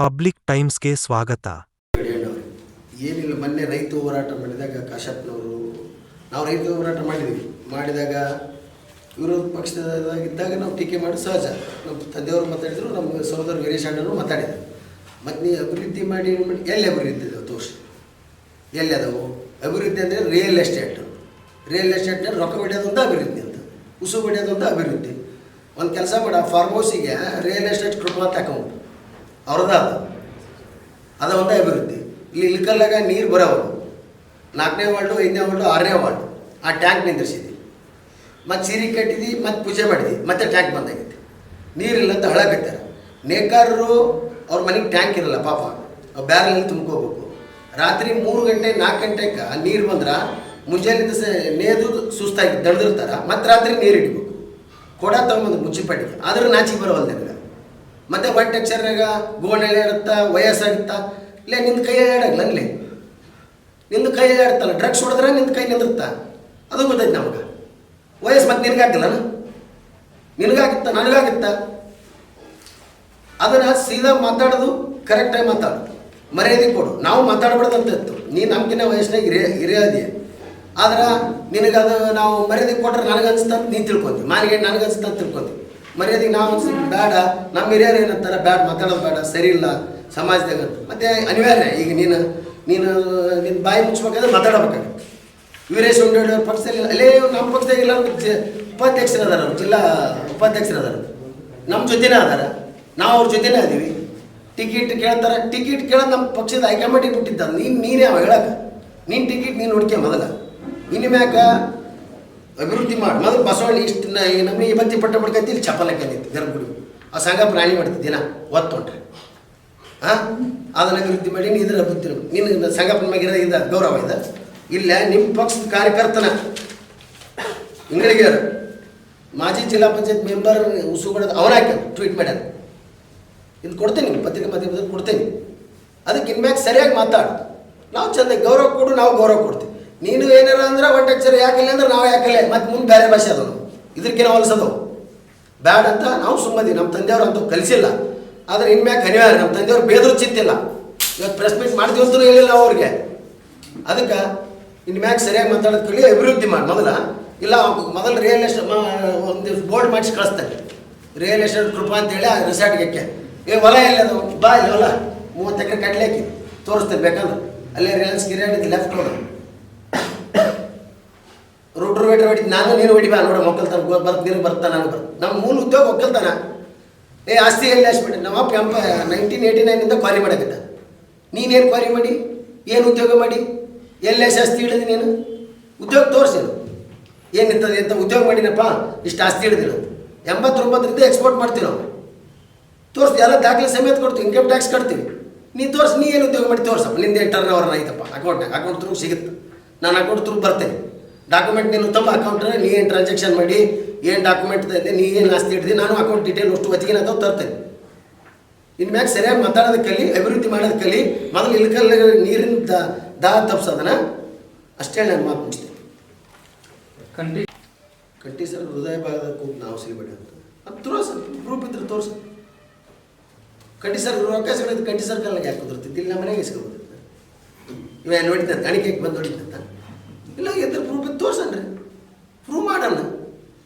Public ಟೈಮ್ಸ್ಗೆ ಸ್ವಾಗತ. ಏನಿಲ್ಲ, ಮೊನ್ನೆ ರೈತ ಹೋರಾಟ ಮಾಡಿದಾಗ ಕಾಶಪ್ಪನವರು ನಾವು ರೈತ ಹೋರಾಟ ಮಾಡಿದಾಗ ವಿರೋಧ ಪಕ್ಷದಾಗಿದ್ದಾಗ ನಾವು ಟೀಕೆ ಮಾಡಿ ಸಹಜ. ನಮ್ಮ ತಂದೆಯವರು ಮಾತಾಡಿದ್ರು, ನಮ್ಮ ಸಹೋದರ ವೀರೇಶ್ ಅಣ್ಣನವರು ಮಾತಾಡಿದ್ರು. ಮತ್ತು ನೀವು ಅಭಿವೃದ್ಧಿ ಮಾಡಿ ಎಲ್ಲಿ ಅಭಿವೃದ್ಧಿ ಇದಾವೆ ತೋರಿಸಿ, ಎಲ್ಲಿ ಅದಾವು ಅಭಿವೃದ್ಧಿ ಅಂದರೆ ರಿಯಲ್ ಎಸ್ಟೇಟ್ನಲ್ಲಿ ರೊಕ್ಕ ಹೊಡೆಯೋದೊಂದು ಅಭಿವೃದ್ಧಿ ಅಂತ, ಉಸು ಹೊಡೆಯೋದೊಂದು ಅಭಿವೃದ್ಧಿ. ಒಂದು ಕೆಲಸ ಮಾಡ, ಫಾರ್ಮ್ ಹೌಸಿಗೆ ರಿಯಲ್ ಎಸ್ಟೇಟ್ ಕೃಪಾ ಅಕೌಂಟ್ ಅವ್ರದ್ದು ಅದ ಒಂದು ಅಭಿವೃದ್ಧಿ. ಇಲ್ಲಿ ಇಲ್ಕಲ್ಲಾಗ ನೀರು ಬರೋವರು 4ನೇ ವಾರ್ಡು 5ನೇ ವಾರ್ಡು 6ನೇ ವಾರ್ಡು ಆ ಟ್ಯಾಂಕ್ ನಿಂದಿರಿಸಿದ್ವಿ, ಮತ್ತು ಸೀರೆ ಕಟ್ಟಿದ್ವಿ, ಮತ್ತು ಪೂಜೆ ಮಾಡಿದ್ವಿ, ಮತ್ತೆ ಟ್ಯಾಂಕ್ ಬಂದಾಗೈತಿ. ನೀರಿಲ್ಲ ಅಂತ ಹಳಕತ್ತಾರ. ನೇಕಾರರು ಅವ್ರ ಮನೆಗೆ ಟ್ಯಾಂಕ್ ಇರಲ್ಲ ಪಾಪ, ಬ್ಯಾರಲ್ಲಿ ತುಂಬ್ಕೋಬೇಕು. ರಾತ್ರಿ 3 ಗಂಟೆ 4 ಗಂಟೆಗೆ ನೀರು ಬಂದ್ರೆ ಮುಂಜಾನೆಯಿಂದ ನೇದು ಸುಸ್ತಾಗಿ ದಡ್ದಿರ್ತಾರೆ, ಮತ್ತು ರಾತ್ರಿ ನೀರು ಹಿಡಿಬೇಕು. ಕೊಡ ತಗೊಂಬಂದು ಮುನ್ಸಿಪಾಲ್ಟಿಗೆ, ಆದರೂ ನಾಚಿಗೆ ಬರೋವಲ್ಲ ನನಗೆ. ಮತ್ತು ಒನ್ ಟೆಕ್ಚರ್ನಾಗ ಗೋಣೆಳೆ ಆಡುತ್ತಾ, ವಯಸ್ಸಾಗುತ್ತಾ, ಇಲ್ಲೇ ನಿಂದು ಕೈ ಆಡಲ್ಲ, ಅಲ್ಲಿ ನಿಂದು ಕೈ ಆಡ್ತಲ್ಲ, ಡ್ರಗ್ಸ್ ಹೊಡೆದ್ರೆ ನಿಂದು ಕೈ ನಿಂದಿರುತ್ತಾ, ಅದು ಗೊತ್ತೈತೆ ನಮಗೆ. ವಯಸ್ಸು ಮತ್ತು ನಿನಗಾಗಲ್ಲ, ನಿನಗಾಗುತ್ತಾ ನನಗಾಗುತ್ತಾ. ಅದನ್ನು ಸೀದಾ ಮಾತಾಡೋದು, ಕರೆಕ್ಟಾಗಿ ಮಾತಾಡೋದು, ಮರ್ಯಾದೆ ಕೊಡು. ನಾವು ಮಾತಾಡ್ಬಾರ್ದಂತ ಇತ್ತು, ನೀ ನಮ್ಗಿನ್ನ ವಯಸ್ಸಿನಾಗ ಹಿರಿಯದಿ. ಆದ್ರೆ ನಿನಗದು ನಾವು ಮರ್ಯಾದೆ ಕೊಟ್ರೆ ನನಗನ್ಸ್ತಂತ ನೀನು ತಿಳ್ಕೊತೀವಿ, ಮಾನಿಗೆ ನನಗನ್ಸ್ತಂತ ತಿಳ್ಕೊತೀವಿ. ಮರ್ಯಾದೆಗೆ ನಾವು ಅನ್ಸ್ತೀವಿ ಬೇಡ, ನಮ್ಮ ಹಿರಿಯರು ಏನಂತಾರೆ ಬೇಡ ಮಾತಾಡೋದು ಬೇಡ, ಸರಿ ಇಲ್ಲ ಸಮಾಜದಾಗ ಅಂತ. ಮತ್ತು ಅನಿವಾರ್ಯ. ಈಗ ನೀನು ನಿನ್ನ ಬಾಯಿ ಮುಚ್ಚಬೇಕಾದ್ರೆ ಮಾತಾಡಬೇಕಾಗುತ್ತೆ. ವೀರೇಶ್ ಹೊಂಡೇಡಿ ಅವ್ರ ಪಕ್ಷದಲ್ಲಿ ಅಲ್ಲೇ ನಮ್ಮ ಪಕ್ಷದಾಗಿಲ್ಲ, ಉಪಾಧ್ಯಕ್ಷರು ಅದಾರ, ಅವ್ರು ಜಿಲ್ಲಾ ಉಪಾಧ್ಯಕ್ಷರು ಅದಾರ, ನಮ್ಮ ಜೊತೆನೇ ಅದಾರ, ನಾವು ಅವ್ರ ಜೊತೆನೇ ಅದೀವಿ. ಟಿಕೆಟ್ ಕೇಳ್ತಾರೆ, ಟಿಕೆಟ್ ಕೇಳೋದು ನಮ್ಮ ಪಕ್ಷದ ಹೈಕಮಾಂಡಿಗೆ ಬಿಟ್ಟಿದ್ದ. ನೀನೇ ಅವ ಹೇಳಕ್ಕೆ, ನೀನು ಟಿಕೆಟ್ ನೀನು ನೋಡ್ಕೆ ಮೊದಲ. ಇನ್ನು ಮ್ಯಾಕ ಅಭಿವೃದ್ಧಿ ಮಾಡಿ ಮೊದಲು. ಬಸವಣ್ಣ ಇಷ್ಟು ನಮಗೆ ಇವತ್ತಿ ಪಟ್ಟ ಬಿಡ್ಕಂತ ಇಲ್ಲಿ ಚಪ್ಪಲಕ್ಕೆ ನಿಂತು ಗರ್ಭಗುಡಿ ಆ ಸಂಘ ಪ್ರಾಣಿ ಮಾಡ್ತಿದ್ದ ದಿನ ಒತ್ತೊಂಡ್ರೆ ಅದನ್ನು ಅಭಿವೃದ್ಧಿ ಮಾಡಿ ನೀ ಇದ್ರ ಅಭಿವೃದ್ಧಿ ನಿನ್ನ ಸಂಘಪನ ಮ್ಯಾಗಿರೋ ಇದು ಗೌರವ ಇದೆ. ಇಲ್ಲ ನಿಮ್ಮ ಪಕ್ಷದ ಕಾರ್ಯಕರ್ತನ ಇಂಗಳಿಗೆಯರು ಮಾಜಿ ಜಿಲ್ಲಾ ಪಂಚಾಯತ್ ಮೆಂಬರ್ ಉಸುಗಡೋದು ಅವನ ಹಾಕಿ ಟ್ವೀಟ್ ಮಾಡ್ಯಾರ. ಇದು ಕೊಡ್ತೇನೆ, ಪತ್ರಿಕೆ ಮಾಧ್ಯಮದಲ್ಲಿ ಕೊಡ್ತೇನೆ. ಅದಕ್ಕೆ ಇನ್ಮ್ಯಾಗ ಸರಿಯಾಗಿ ಮಾತಾಡು, ನಾವು ಚಂದ ಗೌರವ ಕೊಡು, ನಾವು ಗೌರವ ಕೊಡ್ತೀವಿ. ನೀನು ಏನಾರ ಅಂದ್ರೆ ಒನ್ ಟೆಕ್ಚರ್ ಯಾಕಿಲ್ಲ ಅಂದ್ರೆ ನಾವು ಯಾಕಿಲ್ಲ, ಮತ್ತು ಮುಂದೆ ಬೇರೆ ಭಾಷೆ ಅದವು, ಇದಕ್ಕೇನೋ ಹೊಲ್ಸೋದವು ಬ್ಯಾಡ್ ಅಂತ ನಾವು ಸುಮ್ಮದಿ. ನಮ್ಮ ತಂದೆಯವ್ರು ಅಂತೂ ಕಲಿಸಿಲ್ಲ, ಆದರೆ ಇನ್ಮ್ಯಾಗ ಅನಿವಾರ್ಯ. ನಮ್ಮ ತಂದೆಯವ್ರು ಬೇದ್ರು ಚಿತ್ತಿಲ್ಲ, ಇವತ್ತು ಪ್ರೆಸ್ ಮೀಟ್ ಮಾಡ್ತೀವಿ ಅಂತಲೂ ಹೇಳಿಲ್ಲ ಅವ್ರಿಗೆ. ಅದಕ್ಕೆ ಇನ್ಮ್ಯಾಗ ಸರಿಯಾಗಿ ಮಾತಾಡೋದು ಕಲಿ, ಅಭಿವೃದ್ಧಿ ಮಾಡಿ ಮೊದಲ. ಇಲ್ಲ ಮೊದಲು ರಿಯಲ್ ಎಸ್ಟೇಟ್ ಒಂದು ಬೋರ್ಡ್ ಮಾಡಿಸಿ ಕಳಿಸ್ತಾರೆ, ರಿಯಲ್ ಎಸ್ಟೇಟ್ ಕೃಪಾ ಅಂತೇಳಿ ಆ ರಿಸಾರ್ಟ್ಗೆ ಹೊಲ ಎಲ್ಲದು ಬಾ, ಇಲ್ಲಿ ಹೊಲ 30 ಎಕರೆ ಕಟ್ಲೆ ಹಾಕಿ ತೋರಿಸ್ತೇನೆ ಬೇಕಂದ್ರೆ. ಅಲ್ಲೇ ರಿಲಯನ್ಸ್ ಗಿರಿಯಾಡಿದ್ದು ಲೆಫ್ಟ್ ನೋಡು, ರೋಟ್ರ್ ಹೊಡಿದ್ದು ನಾನು, ನೀನು ಹೊಡಿ ಬಾ ನೋಡ, ಒಕ್ಕಲ್ತಾನ ನೀನು ಬರ್ತಾ ನಾನು ನಮ್ಮ ಮೂಲ ಉದ್ಯೋಗ ಒಕ್ಕಲ್ತಾನ. ಆಸ್ತಿ ಎಲ್ಲಿ ಹಾಸ್ಬಿಟ್ಟೆ ನಮ್ಮ ಅಪ್ಪ 1989 ಕ್ವಾರಿ ಮಾಡಕತ್ತ. ನೀನೇನು ಕ್ವಾರಿ ಮಾಡಿ, ಏನು ಉದ್ಯೋಗ ಮಾಡಿ, ಎಲ್ಲೇ ಆಸ್ತಿ ಹಿಡಿದು ನೀನು ಉದ್ಯೋಗ ತೋರಿಸಿರು. ಏನಿರ್ತದೆ ಅಂತ ಉದ್ಯೋಗ ಮಾಡಿನಪ್ಪ, ಇಷ್ಟು ಆಸ್ತಿ ಹಿಡಿದಿಲ್ಲ. 89ರಿಂದ ಎಕ್ಸ್ಪೋರ್ಟ್ ಮಾಡ್ತೀವಿ ನಾವು, ತೋರಿಸ್ತೀವಿ, ಎಲ್ಲ ದಾಖಲೆ ಸಮೇತ ಕೊಡ್ತೀವಿ, ಇನ್ಕಮ್ ಟ್ಯಾಕ್ಸ್ ಕಟ್ತೀವಿ. ನೀ ತೋರಿಸಿ, ನೀ ಏನು ಉದ್ಯೋಗ ಮಾಡಿ ತೋರಿಸಪ್ಪ, ನಿಂದು ಟರ್ನ್ ಓವರ್ ಆಯ್ತಪ್ಪ ಅಕೌಂಟ್ನಾಗ. ಅಕೌಂಟ್ ಥ್ರೂ ಸಿಗುತ್ತೆ, ನಾನು ಅಕೌಂಟ್ ಥ್ರೂ ಬರ್ತೇನೆ. ಡಾಕ್ಯುಮೆಂಟ್ ನೀನು ತಮ್ಮ ಅಕೌಂಟ್ರೆ ನೀ ಏನು ಟ್ರಾನ್ಸಾಕ್ಷನ್ ಮಾಡಿ, ಏನು ಡಾಕ್ಯುಮೆಂಟ್ ಇದೆ, ನೀ ಏನು ಆಸ್ತಿ ಹಿಡಿದು, ನಾನು ಅಕೌಂಟ್ ಡೀಟೇಲ್ ಅಷ್ಟು ಹೊತ್ತಿಗೆ ನಾವು ತರ್ತೇನೆ. ಇನ್ಮ್ಯಾಗ ಸರಿಯಾಗಿ ಮಾತಾಡೋದು ಕಲಿ, ಅಭಿವೃದ್ಧಿ ಮಾಡೋದು ಕಲಿ. ಮೊದಲು ಇಲ್ಕಲ್ಲ ನೀರಿನ ದಾಹ ತಪ್ಪಿಸೋದನ್ನ ಅಷ್ಟೇ ನಾನು ಮಾತು ಮುಗಿಸ್ತೇನೆ. ಕಂಟಿ ಸರ್ ಹೃದಯ ಭಾಗದ ಕೂತು ನಾವು ಸಿಗಬೇಡಿ ಅಂತ ಅದು ತೋರಿಸ, ಪ್ರೂಫ್ ಇದ್ರೆ ತೋರಿಸ. ಕಂಟಿ ಸರ್ ರೊಕ್ಕ ಸಿಗೋದು ಕಂಟಿ ಸರ್ಕಲ್ನಾಗ ಯಾಕೆ ಕುದುರ್ತಿತ್ತು, ಇಲ್ಲಿ ನಮ್ಮ ಮನೆಗೆ ಇಸ್ಕೊಬೋದಿತ್ತು. ಇವ ನೋಡಿದ್ದ ತನಿಖೆಗೆ ಬಂದು ನೋಡಿದ್ದಂತ ಇಲ್ಲ, ಎದ್ರ ಪ್ರೂಫ್ ಇತ್ತು ತೋರ್ಸನ್ರಿ, ಪ್ರೂವ್ ಮಾಡೋಣ.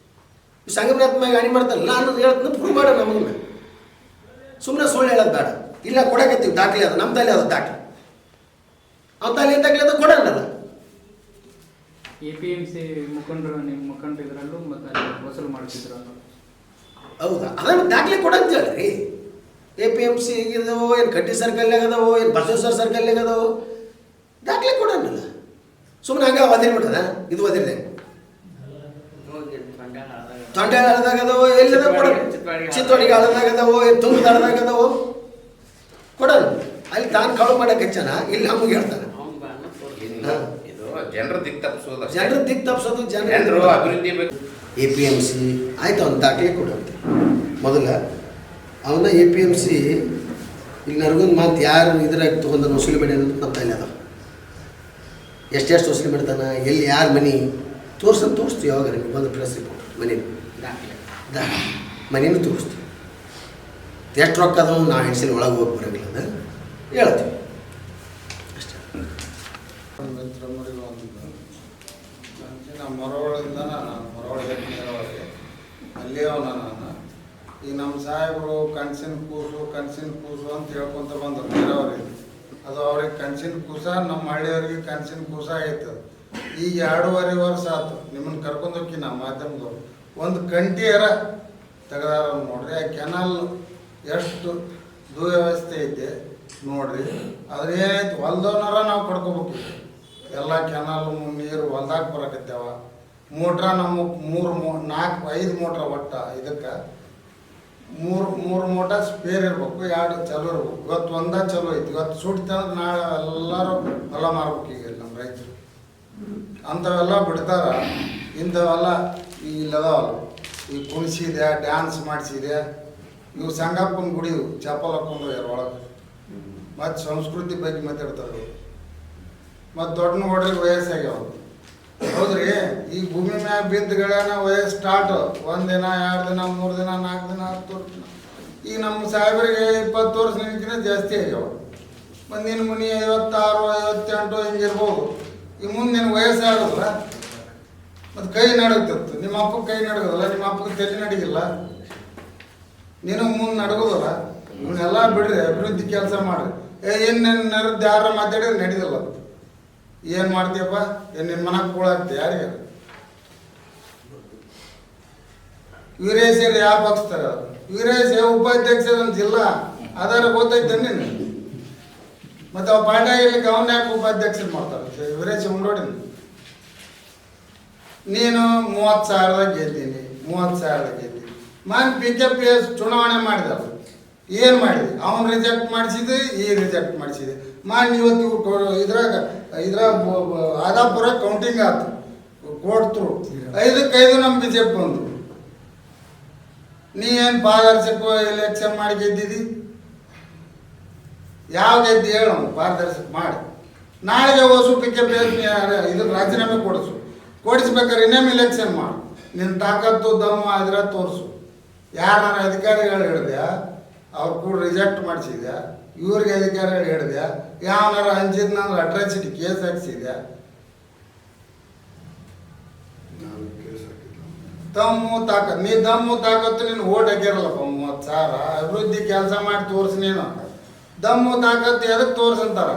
ಸಂಗಮನಾಥ ಮ್ಯಾಗ ಹಾನಿ ಮಾಡ್ತಾರಲ್ಲ, ನಾನು ಹೇಳ್ತೀನಿ ಪ್ರೂವ್ ಮಾಡೋಣ. ನಮಗೆ ಸುಮ್ಮನೆ ಸುಳ್ಳು ಹೇಳೋದು ಬೇಡ. ಇಲ್ಲ ಕೊಡಕತ್ತೀವಿ, ದಾಖಲೆ ಅದು ನಮ್ಮ ತಲೆ ಅದು ದಾಖಲೆ, ಅವ್ನ ತಲೆ ಏನು ದಾಖಲೆ ಅದು ಕೊಡೋಣಲ್ಲ. APMC ಮುಖಂಡರು ನಿಮ್ಮ ಮುಖಂಡರಲ್ಲೂ ಮತ್ತು ವಸೂಲು ಮಾಡ್ತಿದ್ರು, ಹೌದಾ? ಅದನ್ನು ದಾಖಲೆ ಕೊಡಂತ ಹೇಳ್ರಿ. APMC ಹೇಗಿದಾವೋ, ಏನು ಕಟ್ಟಿ ಸರ್ಕಲ್ನಾಗ ಅದಾವೋ, ಏನು ಬಸವೇಶ್ವರ ಸರ್ಕಲ್ನಾಗ ಅದಾವೋ, ದಾಖಲೆ ಕೊಡೋಣಲ್ಲ. ಸುಮ್ಮನೆ ಹಂಗೆ ಒದಿರ್ಬಿಟ್ಟದ, ಇದು ಒದಿರಿದೆ ತೊಂಡೆ ಹಳದಾಗ ಅದಾವೋ, ಎಲ್ಲಿದ ಕೊಡ, ಚಿತ್ತೋಡಿಗೆ ಹಳದಾಗ ಅದಾವೋ, ತುಂಬದ ಹಳದಾಗ ಅದಾವೋ ಕೊಡೋಣ. ಅಲ್ಲಿ ತಾನು ಕಳು ಮಾಡಕ್ಕೆ ಹೆಚ್ಚನ, ಇಲ್ಲಿ ನಮಗೆ ಹೇಳ್ತಾನೆ. ಜನರ ದಿಕ್ಕು ತಪ್ಪಿಸೋದು, ಜನರು ಅಭಿವೃದ್ಧಿ. APMC ಆಯ್ತು, ಅವ್ನು ದಾಖಲೆ ಕೊಡುವಂತೆ. ಮೊದಲ ಅವನ್ನ APMC ಇಲ್ಲಿ ನನಗೊಂದು ಮಾತು, ಯಾರು ಇದ್ರಾಗ ತೊಗೊಂಡು ವಸೂಲಿ ಮಾಡಿ ಅನ್ನೋದು ನಮ್ಮ ತಲೆ ಅದಾವ. ಎಷ್ಟೆಷ್ಟು ವಸೂಲಿ ಮಾಡ್ತಾನೆ, ಎಲ್ಲಿ ಯಾರು ಮನೆ ತೋರಿಸ್ತೀವಿ. ಯಾವಾಗ ನಿಮಗೆ ಬಂದು ಪ್ರೆಸ್ ರಿಪೋರ್ಟ್ ಮನೇನು ದಾಖಲೆ ಮನೇನು ತೋರಿಸ್ತೀವಿ. ಎಷ್ಟು ರೊಕ್ಕ ಅದಾವ ನಾವು ಹೆಣ್ಸಿನ ಒಳಗೆ ಹೋಗಿ ಬರೋಂಗಿಲ್ಲ ಅಂತ ಹೇಳ್ತೀವಿ ಅಷ್ಟೇ. ಮಿತ್ರಮರಿಗೆ ಒಂದು ನಮ್ಮ ಮರವಳಿಂದ ನಾನು ಮರವಳಿಗೆ ಅಲ್ಲೇ ಅವನ ನಾನು ಈಗ ನಮ್ಮ ಸಾಹೇಬರು ಕನಸಿನ ಕೂಸು ಅಂತ ಹೇಳ್ಕೊತ ಬಂದರು ನೀರಾವರಿ. ಅದು ಅವ್ರಿಗೆ ಕನಸಿನ ಕೂಸ, ನಮ್ಮ ಹಳ್ಳಿಯವ್ರಿಗೆ ಕನಸಿನ ಕೂಸ ಆಯ್ತು. ಈಗ 2.5 ವರ್ಷ ಆಯ್ತು ನಿಮ್ಮನ್ನು ಕರ್ಕೊಂಡು ಹೋಗಿ ನಮ್ಮ ಮಾಧ್ಯಮದವ್ರು ಒಂದು ಕಂಟಿಯರ ತೆಗೆದಾರ ನೋಡ್ರಿ. ಆ ಕೆನಾಲ್ ಎಷ್ಟು ದುವ್ಯವಸ್ಥೆ ಐತೆ ನೋಡ್ರಿ. ಅದ್ರ ಏನಾಯ್ತು ಹೊಲ್ದವನಾರ ನಾವು ಪಡ್ಕೋಬೇಕು. ಎಲ್ಲ ಕೆನಾಲ್ ನೀರು ಹೊಲ್ದಾಗ ಬರಕತ್ಯಾವ. ಮೋಟ್ರ ನಮ್ಮ 4-5 ಮೋಟ್ರ ಒಟ್ಟ ಇದಕ್ಕೆ 3 ಮೋಟರ್ ಸ್ಪೇರ್ ಇರ್ಬೇಕು, 2 ಚಲೋ ಇರ್ಬೇಕು. ಇವತ್ತು ಒಂದ ಚಲೋ ಐತಿ, ಇವತ್ತು ಸುಡ್ತಂದ್ರೆ ನಾಳೆ ಎಲ್ಲರೂ ಹೊಲ ಮಾರ್ಬೇಕು. ಈಗ ನಮ್ಮ ರೈತರು ಅಂಥವೆಲ್ಲ ಬಿಡ್ತಾರ. ಇಂಥವೆಲ್ಲ ಇಲ್ಲದಾವಲ್ಲ, ಈಗ ಕುಣಿಸಿದೆ, ಡ್ಯಾನ್ಸ್ ಮಾಡಿಸಿದೆ. ಇವು ಸಂಗಪ್ಪನ ಗುಡಿ ಚಪ್ಪಲ್ ಹಾಕೊಂಡು ಒಳಗೆ ಮತ್ತು ಸಂಸ್ಕೃತಿ ಬಗ್ಗೆ ಮಾತಾಡ್ತಾರೆ. ಮತ್ತು ದೊಡ್ಡ ನೋಡ್ರಿ ವಯಸ್ಸಾಗ್ಯಾವ. ಹೌದ್ರಿ, ಈ ಭೂಮಿ ಮ್ಯಾಗ ಬಿದ್ದಗಳೇನ ವಯಸ್ಸು ಸ್ಟಾರ್ಟ್ 1 ದಿನ 2 ದಿನ 3 ದಿನ 4 ದಿನ 10 ದಿನ. ಈಗ ನಮ್ಮ ಸಾಹೇಬರಿಗೆ 20 ವರ್ಷಕ್ಕಿಂತ ಜಾಸ್ತಿ ಆಗ್ಯಾವ. ಮತ್ತು ನಿನ್ನ ಮುನಿ 56 58 ಹಿಂಗಿರ್ಬೋದು. ಈ ಮುಂದೆ ನಿನ್ನ ವಯಸ್ಸಾಗೋದಿಲ್ಲ, ಮತ್ತು ಕೈ ನಡಗ್ತಿತ್ತು. ನಿಮ್ಮ ಅಪ್ಪಗೆ ಕೈ ನಡಗೋದಿಲ್ಲ, ನಿಮ್ಮ ಅಪ್ಪಗೆ ತಲೆ ನಡಗಿಲ್ಲ, ನಿನಗೆ ಮುಂದೆ ನಡಗೋದಿಲ್ಲ. ಇವನ್ನೆಲ್ಲ ಬಿಡ್ರಿ, ಅಭಿವೃದ್ಧಿ ಕೆಲಸ ಮಾಡ್ರಿ. ಏನು ನರದ್ದು ಯಾರ ಮಾತಾಡಿದ್ರೆ ನಡೀದಿಲ್ಲ. ಏನು ಮಾಡ್ತೀಯಪ್ಪ, ಏನು ನಿನ್ನ ಮನಕ್ಕೆ ಕೂಳಾಗ್ತಿ ಯಾರಿಗೆ? ವೀರೇಶರು ಯಾವ ಪಕ್ಷದಾಗ? ವೀರೇಶ್ ಉಪಾಧ್ಯಕ್ಷ ಒಂದು ಜಿಲ್ಲಾ ಅದರ ಗೊತ್ತೈತೆ ನೀನು. ಮತ್ತು ಅವ ಪಾಠ ಇರ್ಲಿಕ್ಕೆ ಅವನ್ನ ಯಾಕೆ ಉಪಾಧ್ಯಕ್ಷರು ಮಾಡ್ತಾರೆ? ವೀರೇಶ್ ನೋಡಿ, ನೀನು 30,000 ಗೆದ್ದೀನಿ, 30,000 ಗೆದ್ದೀನಿ. PKPS ಚುನಾವಣೆ ಮಾಡಿದವ, ಏನು ಮಾಡಿದೆ? ಅವನು ರಿಜೆಕ್ಟ್ ಮಾಡಿಸಿದೆ, ಈ ರಿಜೆಕ್ಟ್ ಮಾಡಿಸಿದೆ. ಇವತ್ತು ಇದ್ರಾಗ ಆದಾಪುರ ಕೌಂಟಿಂಗ್ ಆಯ್ತು, ಕೊಡ್ತರು 5-5 ನಮ್ಮ BJP ಬಂದರು. ನೀ ಏನು ಪಾರದರ್ಶಕ ಎಲೆಕ್ಷನ್ ಮಾಡಿ ಗೆದ್ದಿದ್ದಿ? ಯಾವ ಗೆದ್ದಿ ಹೇಳು, ಪಾರದರ್ಶಕ ಮಾಡಿ. ನಾಳೆಗೆ ಹೊಸು PKPS ಇದಕ್ಕೆ ರಾಜೀನಾಮೆ ಕೊಡಿಸ್ಬೇಕಾದ್ರೆ ಇನ್ನೇನು ಎಲೆಕ್ಷನ್ ಮಾಡು. ನಿನ್ನ ತಾಕತ್ತು ದಮ್ಮು ಆದ್ರೆ ತೋರಿಸು. ಯಾರನ್ನ ಅಧಿಕಾರಿಗಳು ಹೇಳಿದ್ಯಾ, ಅವ್ರು ಕೂಡ ರಿಜೆಕ್ಟ್ ಮಾಡಿಸಿದ್ಯಾ? ಇವ್ರಿಗೆ ಅಧಿಕಾರಿಗಳು ಹೇಳಿದ್ಯಾ? ಯಾವನಾರ ಹಂಚಿದ್ನಂದ್ರೆ ಅಟ್ರಾಸಿಟಿ ಕೇಸ್ ಹಾಕ್ಸಿದ್ಯಾ? ದಮ್ಮು ತಾಕತ್ತು, ನೀ ದಮ್ಮು ತಾಕತ್ತು ನೀನು ಓಟ್ ಹಾಕಿರಲ್ಲಪ್ಪ 30,000. ಅಭಿವೃದ್ಧಿ ಕೆಲಸ ಮಾಡಿ ತೋರಿಸಿ. ನೀನು ದಮ್ಮು ತಾಕತ್ತು ಎದಕ್ಕೆ ತೋರಿಸಂತಾರ?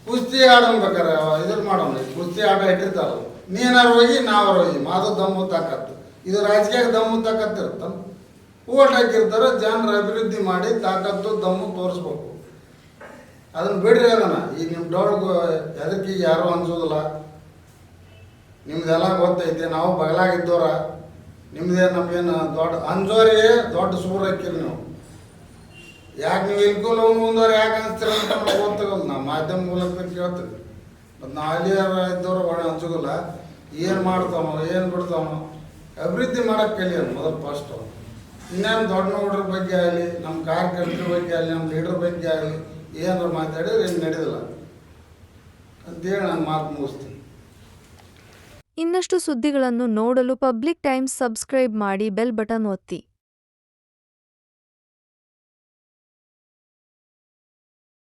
ಕುಸ್ತಿ ಆಡೋನ್ಬೇಕಾರೆ ಇದ್ರ ಮಾಡೋಣ, ಕುಸ್ತಿ ಆಟ ಇಟ್ಟಿರ್ತಾರಲ್ಲ, ನೀನಾರು ಹೋಗಿ ನಾವಾರು ಹೋಗಿ ಮಾದು ದಮ್ಮು ತಾಕತ್ತು. ಇದು ರಾಜಕೀಯ ದಮ್ಮು ತಾಕತ್ತು ಇರುತ್ತ. ಓಟ್ ಹಾಕಿರ್ತಾರೆ, ಜನರ ಅಭಿವೃದ್ಧಿ ಮಾಡಿ ತಾಕತ್ತು ದಮ್ಮು ತೋರಿಸ್ಬೇಕು. ಅದನ್ನು ಬಿಡ್ರಿ. ಅದನ್ನು ಈಗ ನಿಮ್ಮ ಡೌಲ್ಗೆ ಎದಕ್ಕೆ ಯಾರೂ ಅನ್ಸೋದಿಲ್ಲ. ನಿಮ್ದೆಲ್ಲ ಗೊತ್ತೈತೆ, ನಾವು ಬಗಲಾಗಿದ್ದವ್ರ. ನಿಮ್ದೇ ನಮಗೇನು ದೊಡ್ಡ ಅಂಜೋರಿಗೆ ದೊಡ್ಡ ಸೂರು ಹಾಕಿರಿ ನೀವು. ಯಾಕೆ ನೀವು ಇಲ್ಕೂಲ್ ಅವ್ನು ಮುಂದವ್ರು ಯಾಕೆ ಅನಿಸ್ತೀರ ಅಂತ ನಮ್ಗೆ ಗೊತ್ತಾಗಲ್ಲ. ನಾವು ಮಾಧ್ಯಮ ಮೂಲಕ ಕೇಳ್ತೀವಿ. ಮತ್ತು ನಾವು ಅಲ್ಲಿಯಾರ ಇದ್ದವ್ರು ಒಳ್ಳೆ ಅನ್ಸೋದಿಲ್ಲ. ಏನು ಮಾಡ್ತಾವೋ ಏನು ಬಿಡ್ತಾವೋ ಅಭಿವೃದ್ಧಿ ಮಾಡೋಕ್ಕೆ ಕಲಿಯೋದು ಮೊದಲು ಫಸ್ಟು. ಇನ್ನೇನು ದೊಡ್ಡ ನೋಡ್ರ ಬಗ್ಗೆ ಆಗಲಿ, ನಮ್ಮ ಕಾರ್ಯಕರ್ತರ ಬಗ್ಗೆ ಆಗಲಿ, ನಮ್ಮ ಲೀಡ್ರ್ ಬಗ್ಗೆ ಆಗಲಿ ಏನಾರು ಮಾತಾಡಿದ್ರೆ ಏನು ನಡೆದಿಲ್ಲ ಅಂತೇಳಿ ನಾನು ಮಾತು ಮುಗಿಸ್ತೀನಿ. ಇನ್ನಷ್ಟು ಸುದ್ದಿಗಳನ್ನು ನೋಡಲು ಪಬ್ಲಿಕ್ ಟೈಮ್ಸ್ ಸಬ್ಸ್ಕ್ರೈಬ್ ಮಾಡಿ, ಬೆಲ್ ಬಟನ್ ಒತ್ತಿ.